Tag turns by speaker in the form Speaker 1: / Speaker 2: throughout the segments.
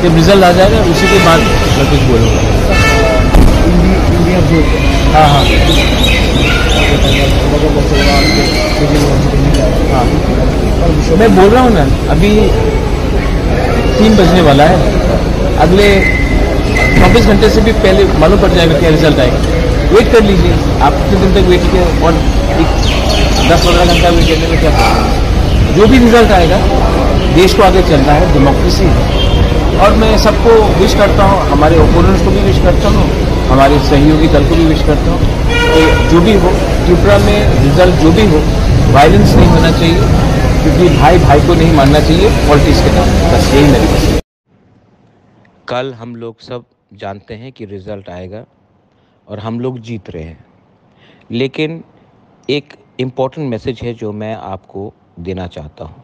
Speaker 1: जब रिजल्ट आ जाएगा उसी के बाद मैं कुछ बोलूँगा।
Speaker 2: इंडिया जो
Speaker 1: हाँ हाँ हाँ, मैं बोल रहा हूँ ना, अभी 3 बजने वाला है, अगले 24 घंटे से भी पहले मालूम पड़ जाएगा क्या रिजल्ट आएगा। वेट कर लीजिए, आप कितने दिन तक वेट किया, और 10-15 घंटा वेट करने में क्या करेंगे। जो भी रिजल्ट आएगा, देश को आगे चलना है, डेमोक्रेसी है। और मैं सबको विश करता हूँ, हमारे ओपोनेंट्स को भी विश करता हूँ, हमारे सहयोगी दल को भी विश करता हूँ कि जो भी हो, त्रिपुरा में रिजल्ट जो भी हो, वायलेंस नहीं होना चाहिए, क्योंकि भाई भाई को नहीं मानना चाहिए पॉलिटिक्स के नाम। बस यही मेरी बात है।
Speaker 3: कल हम लोग सब जानते हैं कि रिज़ल्ट आएगा और हम लोग जीत रहे हैं, लेकिन एक इम्पॉर्टेंट मैसेज है जो मैं आपको देना चाहता हूँ।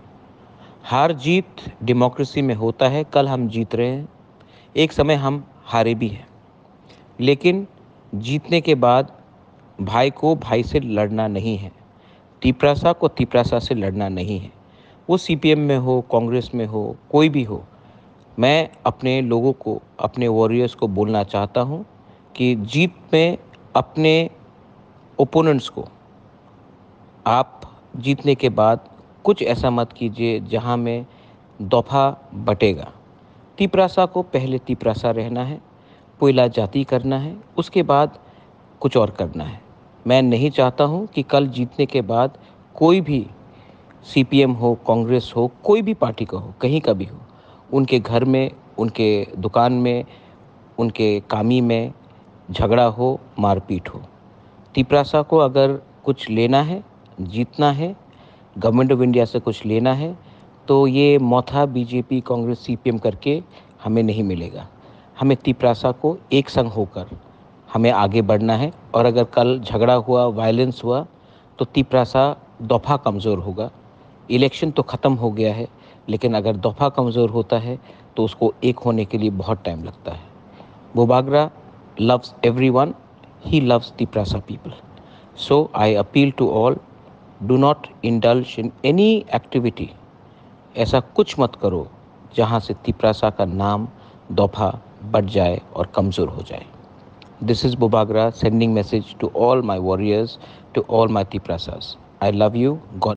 Speaker 3: हार जीत डेमोक्रेसी में होता है। कल हम जीत रहे हैं, एक समय हम हारे भी हैं, लेकिन जीतने के बाद भाई को भाई से लड़ना नहीं है, तिपरासा को तिपरासा से लड़ना नहीं है। वो सीपीएम में हो, कांग्रेस में हो, कोई भी हो। मैं अपने लोगों को, अपने वॉरियर्स को बोलना चाहता हूँ कि जीत में अपने ओपोनेंट्स को आप जीतने के बाद कुछ ऐसा मत कीजिए जहाँ में दफा बटेगा। तिपरासा को पहले तिपरासा रहना है, कोयला जाति करना है, उसके बाद कुछ और करना है। मैं नहीं चाहता हूँ कि कल जीतने के बाद कोई भी सीपीएम हो, कांग्रेस हो, कोई भी पार्टी का हो, कहीं का भी हो, उनके घर में, उनके दुकान में, उनके कामी में झगड़ा हो, मारपीट हो। तिपरासा को अगर कुछ लेना है, जीतना है, गवर्नमेंट ऑफ इंडिया से कुछ लेना है, तो ये मौथा बीजेपी, कांग्रेस, सीपीएम करके हमें नहीं मिलेगा। हमें तिपरासा को एक संग होकर हमें आगे बढ़ना है। और अगर कल झगड़ा हुआ, वायलेंस हुआ, तो तिपरासा दफ़ा कमज़ोर होगा। इलेक्शन तो ख़त्म हो गया है, लेकिन अगर दफ़ा कमज़ोर होता है तो उसको एक होने के लिए बहुत टाइम लगता है। Bobagra loves everyone. He loves Tiprasa people. So I appeal to all, do not indulge in any activity. ऐसा कुछ मत करो जहाँ से तिपरासा का नाम दफा बढ़ जाए और कमज़ोर हो जाए। This is Bobagra sending message to all my warriors, to all my Tiprasas. I love you. God